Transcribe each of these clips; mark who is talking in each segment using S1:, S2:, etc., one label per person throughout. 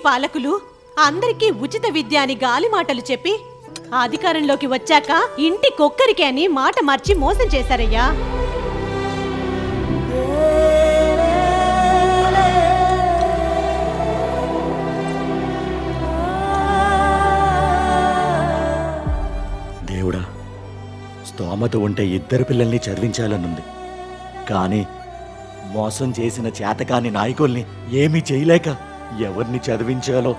S1: పాలకులు అందరికీ ఉచిత విద్య అని గాలి మాటలు చెప్పి అధికారంలోకి వచ్చాక ఇంటి కొక్కరికి అని మాట మార్చి మోసం చేశారయ్యా.
S2: దేవుడా, స్తోమత ఉంటే ఇద్దరు పిల్లల్ని చదివించాలనుంది. కానీ మోసం చేసిన చేతకాని నాయకుల్ని ఏమీ చేయలేక ఎవరిని చదివించాలో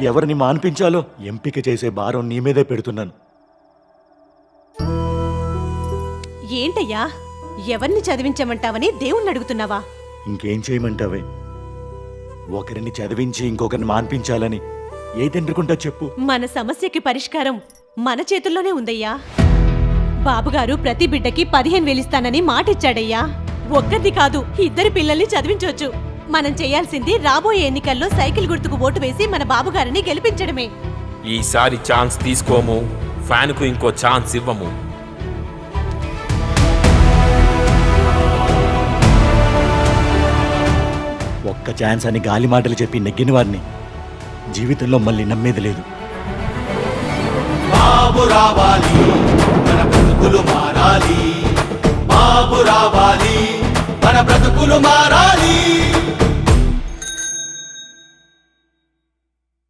S2: ఎవరిని మాన్పించాలో ఎంపిక చేసే భారం నీ మీదే పెడుతున్నాను.
S1: ఏంటయ్యా, ఎవరిని చదివించమంటావని దేవుణ్ణి అడుగుతున్నావా?
S2: ఇంకేం చేయమంటావే? ఒకరిని చదివించి ఇంకొకరిని మాన్పించాలని ఏ తండ్రికుంటా చెప్పు.
S1: మన సమస్యకి పరిష్కారం మన చేతుల్లోనే ఉందయ్యా. బాబుగారు ప్రతి బిడ్డకి 15,000 ఇస్తానని మాటిచ్చాడయ్యా. ఒక్కరిది కాదు, ఇద్దరి పిల్లల్ని చదివించవచ్చు. మనం చేయాల్సింది రాబోయే ఎన్నికల్లో సైకిల్ గుర్తుకు ఓటు వేసి మన బాబుగారిని గెలిపించడమే.
S3: ఈసారి ఛాన్స్ తీసుకోము, ఫ్యాన్కు ఇంకో ఛాన్స్ ఇవ్వము.
S2: ఒక్క ఛాన్స్ అని గాలి మాటలు చెప్పి నెగ్గిన వారిని జీవితంలో మళ్ళీ నమ్మేది లేదు.
S4: బాబు రావాలి, మన బ్రతుకులు మారాలి. బాబు రావాలి, మన బ్రతుకులు మారాలి.